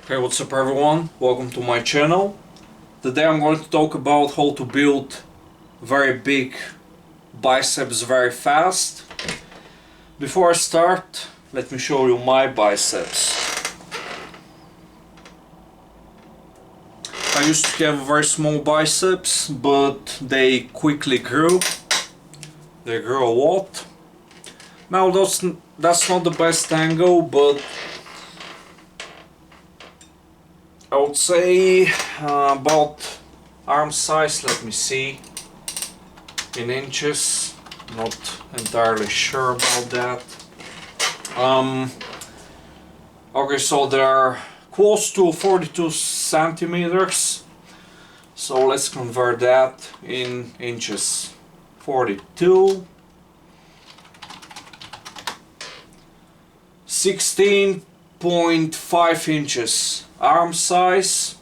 Hey, what's up everyone? Welcome to my channel. Today I'm going to talk about how to build very big biceps very fast. Before I start, let me show you my biceps. I used to have very small biceps, but they quickly grew. They grew a lot. Now that's not the best angle, but I would say about arm size, let me see, in inches, not entirely sure about that. Okay, so they're close to 42 centimeters, so let's convert that in inches. 42, 16.5 inches arm size.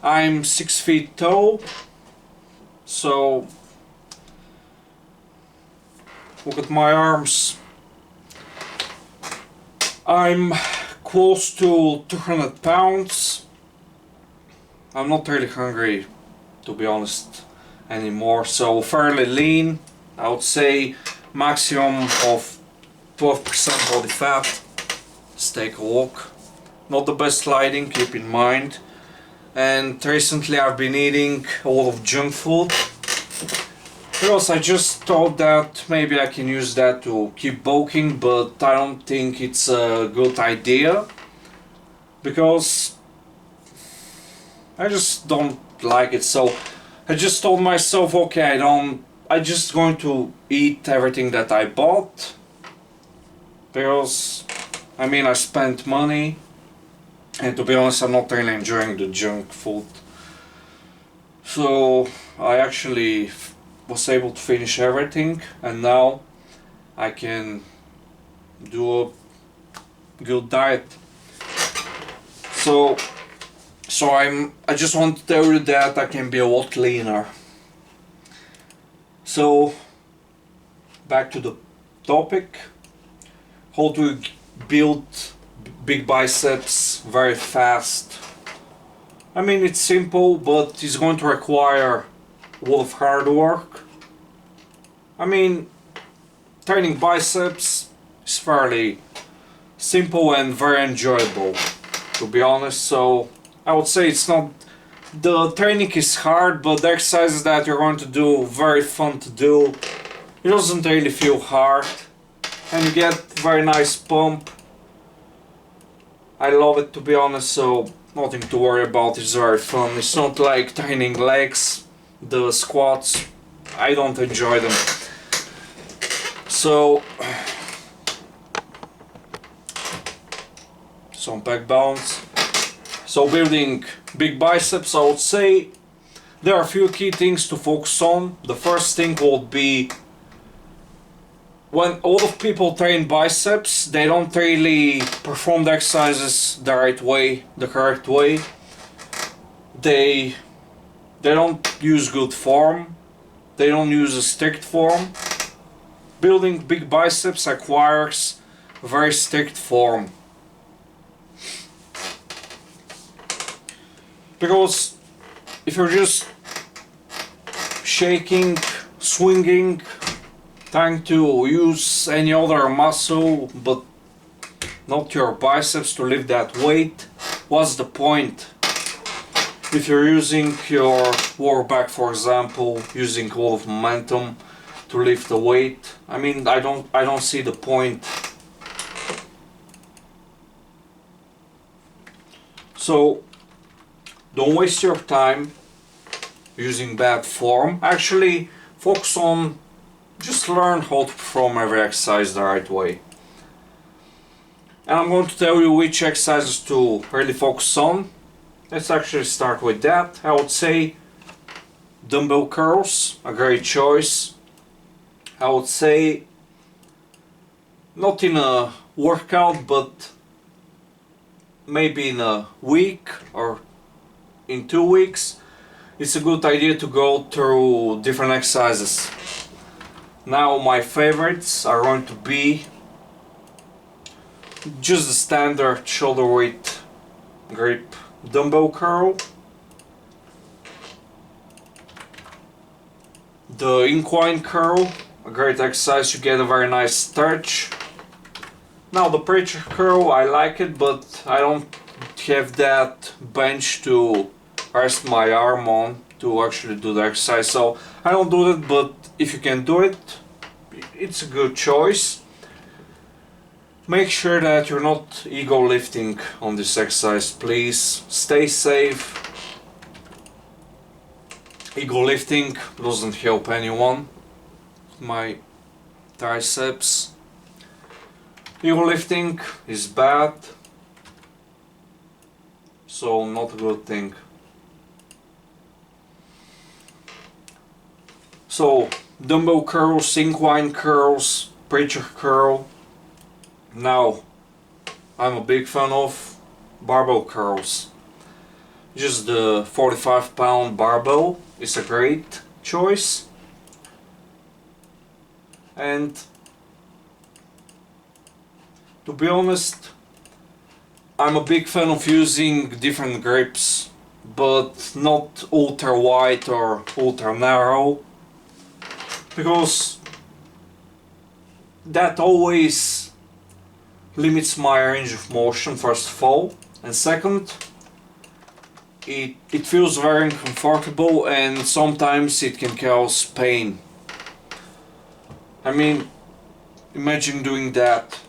I'm 6 feet tall, so look at my arms. I'm close to 200 pounds. I'm not really hungry, to be honest, anymore, so fairly lean. I would say maximum of 12% body fat. Let's take a look. Not the best lighting, keep in mind. And recently I've been eating a lot of junk food, because I just thought that maybe I can use that to keep bulking, but I don't think it's a good idea, because I just don't like it. So I just told myself, okay, I'm just going to eat everything that I bought, because I mean I spent money, and to be honest I'm not really enjoying the junk food. So I actually was able to finish everything, and now I can do a good diet. So I just want to tell you that I can be a lot leaner. So back to the topic. How to build big biceps very fast. I mean, it's simple, but it's going to require a lot of hard work. I mean, training biceps is fairly simple and very enjoyable, to be honest. So I would say it's not, the training is hard, but the exercises that you're going to do very fun to do. It doesn't really feel hard, and you get very nice pump. I love it, to be honest, so nothing to worry about. It's very fun. It's not like training legs, the squats. I don't enjoy them. So some back balance. So building big biceps, I would say there are a few key things to focus on. The first thing would be, when a lot of people train biceps, they don't really perform the exercises the right way, the correct way. They don't use good form. They don't use a strict form. Building big biceps requires very strict form. Because if you're just shaking, swinging, trying to use any other muscle but not your biceps to lift that weight, what's the point? If you're using your lower back, for example, using a lot of momentum to lift the weight, I mean, I don't see the point. So don't waste your time using bad form. Actually focus on, just learn how to perform every exercise the right way. And I'm going to tell you which exercises to really focus on. Let's actually start with that. I would say dumbbell curls, a great choice. I would say not in a workout, but maybe in a week or in 2 weeks, it's a good idea to go through different exercises. Now my favorites are going to be just the standard shoulder weight grip dumbbell curl. The incline curl, a great exercise, you get a very nice stretch. Now the preacher curl, I like it, but I don't have that bench to rest my arm on to actually do the exercise, so I don't do that, but if you can do it, it's a good choice. Make sure that you're not ego lifting on this exercise, please. Stay safe. Ego lifting doesn't help anyone. My triceps. Ego lifting is bad, so not a good thing. So dumbbell curls, incline curls, preacher curl. Now I'm a big fan of barbell curls. Just the 45-pound barbell is a great choice. And to be honest, I'm a big fan of using different grips, but not ultra wide or ultra narrow, because that always limits my range of motion, first of all, and second, it feels very uncomfortable and sometimes it can cause pain. I mean, imagine doing that.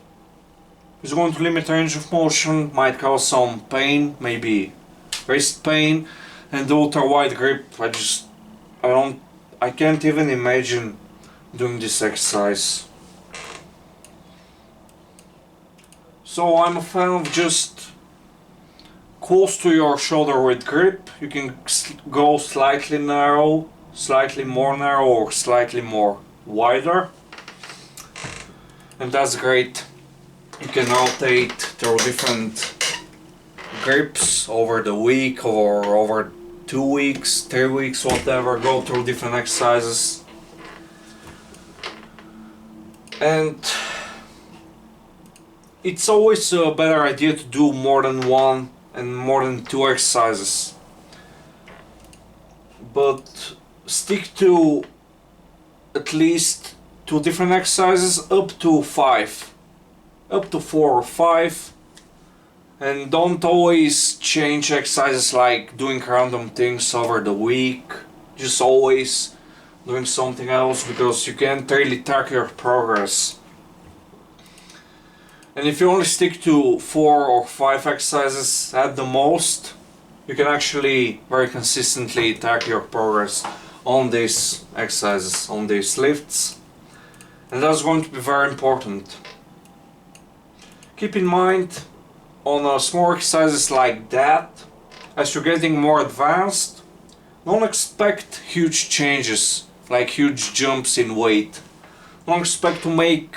It's going to limit range of motion, might cause some pain, maybe wrist pain, and the ultra wide grip, I can't even imagine doing this exercise. So I'm a fan of just close to your shoulder width grip. You can go slightly narrow, slightly more narrow, or slightly more wider, and that's great. You can rotate through different grips over the week or over 2 weeks, 3 weeks, whatever. Go through different exercises. And it's always a better idea to do more than one and more than 2 exercises. But stick to at least 2 different exercises, up to 5. Up to 4 or 5, and don't always change exercises like doing random things over the week. Just always doing something else, because you can't really track your progress. And if you only stick to 4 or 5 exercises at the most, you can actually very consistently track your progress on these exercises, on these lifts, and that's going to be very important. Keep in mind, on small exercises like that, as you're getting more advanced, don't expect huge changes, like huge jumps in weight. Don't expect to make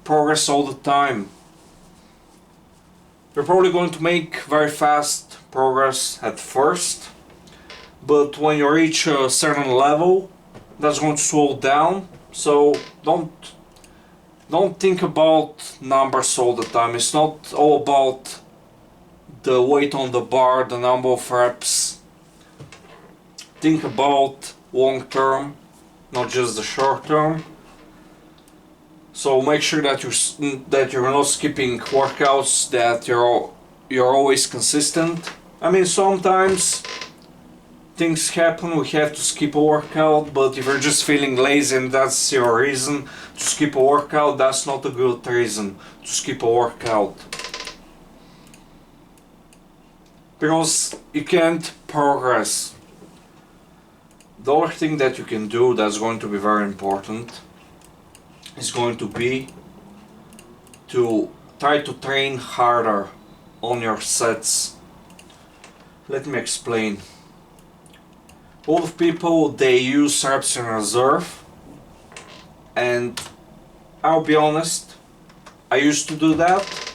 progress all the time. You're probably going to make very fast progress at first, but when you reach a certain level, that's going to slow down. So don't think about numbers all the time. It's not all about the weight on the bar, the number of reps. Think about long term, not just the short term. So make sure that you're not skipping workouts, that you're always consistent. I mean, sometimes things happen, we have to skip a workout, but if you're just feeling lazy and that's your reason to skip a workout, that's not a good reason to skip a workout. Because you can't progress. The other thing that you can do that's going to be very important is going to be to try to train harder on your sets. Let me explain. A lot of people, they use reps in reserve, and I'll be honest, I used to do that,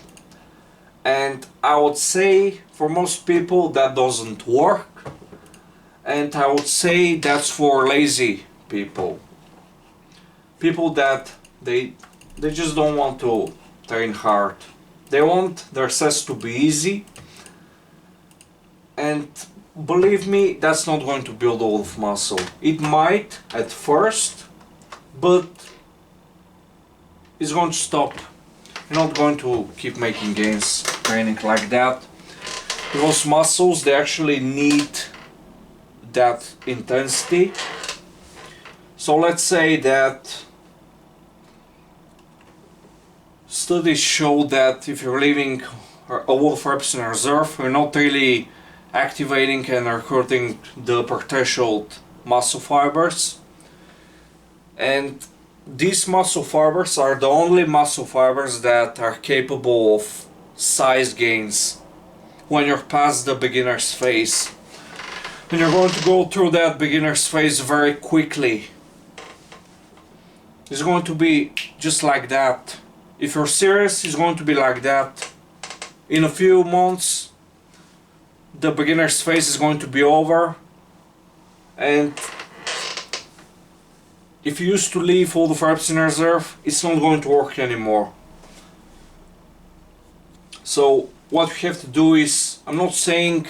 and I would say for most people that doesn't work, and I would say that's for lazy people. People that they just don't want to train hard. They want their sets to be easy, believe me, that's not going to build all of muscle. It might at first, but it's going to stop. You're not going to keep making gains training like that, because muscles, they actually need that intensity. So let's say that studies show that if you're leaving a lot of reps in reserve, you're not really activating and recruiting the upper-threshold muscle fibers. And these muscle fibers are the only muscle fibers that are capable of size gains when you're past the beginner's phase. And you're going to go through that beginner's phase very quickly. It's going to be just like that. If you're serious, it's going to be like that. In a few months, the beginner's phase is going to be over, and if you used to leave all the reps in reserve, it's not going to work anymore. So what you have to do is, I'm not saying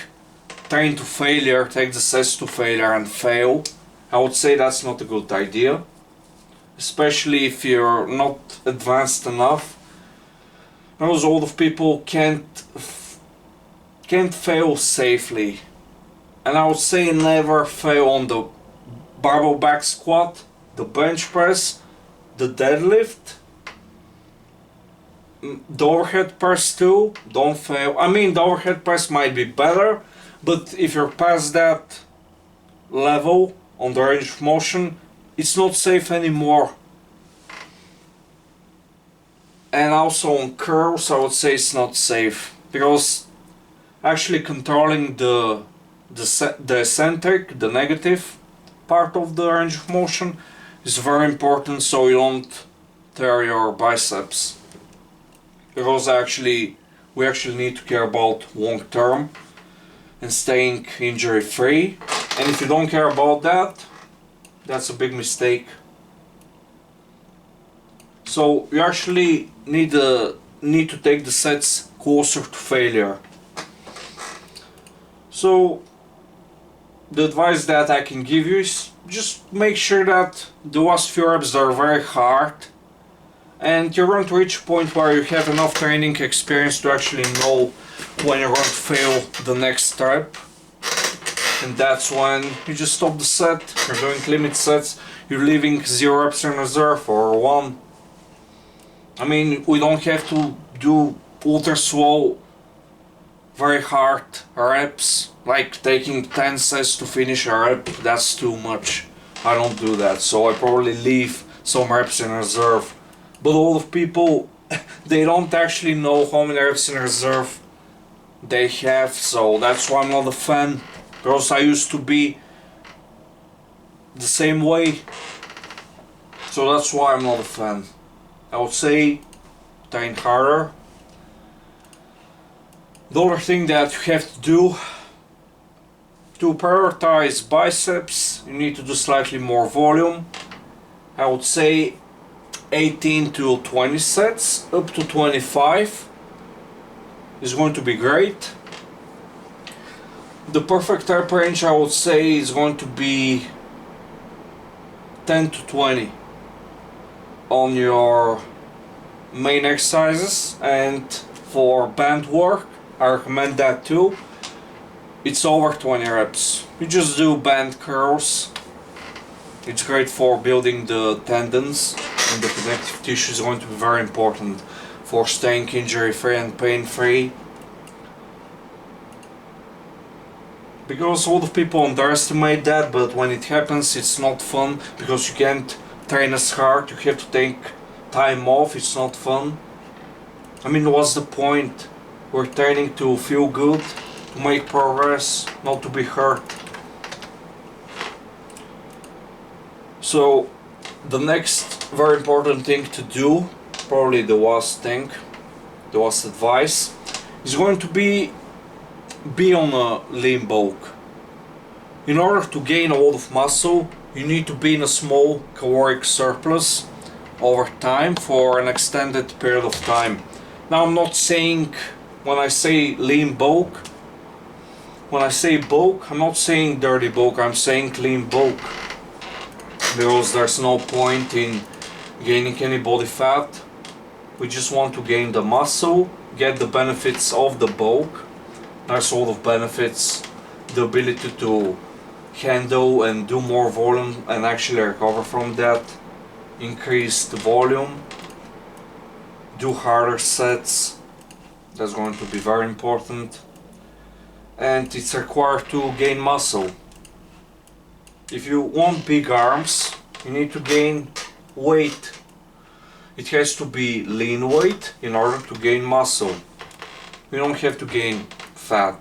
train to failure, take the sets to failure and fail. I would say that's not a good idea, especially if you're not advanced enough. Because a lot of people can't fail safely. And I would say never fail on the barbell back squat, the bench press, the deadlift, the overhead press too. Don't fail. I mean, the overhead press might be better, but if you're past that level on the range of motion, it's not safe anymore. And also on curls, I would say it's not safe, because actually controlling the eccentric, the negative part of the range of motion is very important, so you don't tear your biceps. Because we actually need to care about long term and staying injury free. And if you don't care about that, that's a big mistake. So you actually need to take the sets closer to failure. So the advice that I can give you is just make sure that the last few reps are very hard, and you're going to reach a point where you have enough training experience to actually know when you're going to fail the next rep. And that's when you just stop the set. You're doing limit sets, you're leaving 0 reps in reserve or 1. I mean, we don't have to do ultra slow, very hard reps, like taking 10 sets to finish a rep. That's too much. I don't do that, so I probably leave some reps in reserve. But a lot of people, they don't actually know how many reps in reserve they have, so that's why I'm not a fan. Because I used to be the same way, so that's why I'm not a fan. I would say train harder. The other thing that you have to do to prioritize biceps, you need to do slightly more volume. I would say 18 to 20 sets, up to 25 is going to be great. The perfect rep range, I would say, is going to be 10 to 20 on your main exercises, and for band work I recommend that too. It's over 20 reps. You just do band curls. It's great for building the tendons, and the connective tissue is going to be very important for staying injury free and pain free. Because a lot of people underestimate that, but when it happens it's not fun, because you can't train as hard, you have to take time off, it's not fun. I mean, what's the point? We're training to feel good, to make progress, not to be hurt. So the next very important thing to do, probably the last thing, the last advice, is going to be on a lean bulk. In order to gain a lot of muscle, you need to be in a small caloric surplus over time for an extended period of time. Now, I'm not saying, when I say lean bulk, When I say bulk, I'm not saying dirty bulk, I'm saying clean bulk. Because there's no point in gaining any body fat. We just want to gain the muscle, get the benefits of the bulk. There's a lot of benefits. The ability to handle and do more volume and actually recover from that. Increase the volume. Do harder sets. That's going to be very important. And it's required to gain muscle. If you want big arms, you need to gain weight. It has to be lean weight in order to gain muscle. You don't have to gain fat.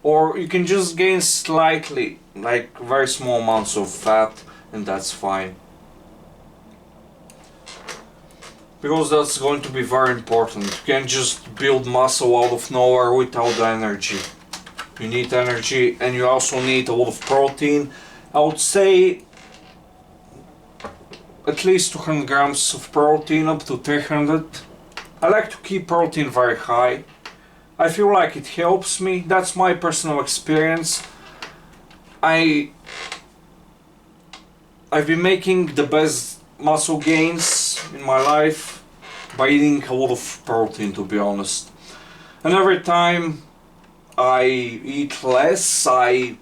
Or you can just gain slightly, like very small amounts of fat, and that's fine. Because that's going to be very important. You can't just build muscle out of nowhere without energy. You need energy, and you also need a lot of protein. I would say at least 200 grams of protein, up to 300. I like to keep protein very high. I feel like it helps me. That's my personal experience. I've been making the best muscle gains in my life by eating a lot of protein, to be honest. And every time I eat less, I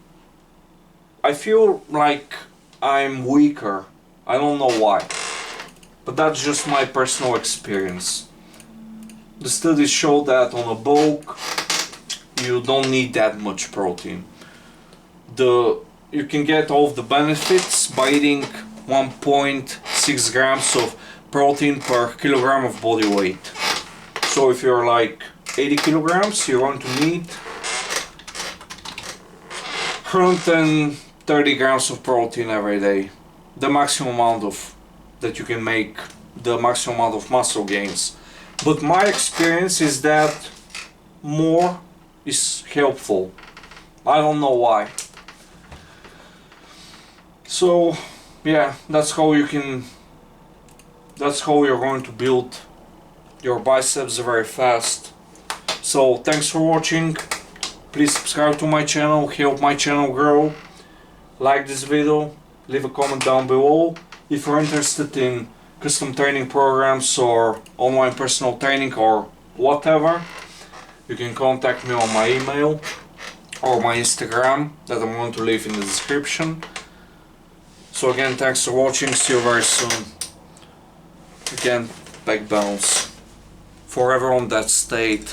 feel like I'm weaker. I don't know why, but that's just my personal experience. The studies show that on a bulk you don't need that much protein. You can get all of the benefits by eating 1.6 grams of protein per kilogram of body weight. So if you're like 80 kilograms, you're going to need 130 grams of protein every day. The maximum amount of that you can make, the maximum amount of muscle gains. But my experience is that more is helpful. I don't know why. So yeah, that's how you're going to build your biceps very fast. So thanks for watching. Please subscribe to my channel, help my channel grow. Like this video, leave a comment down below. If you're interested in custom training programs or online personal training or whatever, you can contact me on my email or my Instagram that I'm going to leave in the description. So again, thanks for watching, see you very soon. Again, back bounce. For everyone that stayed.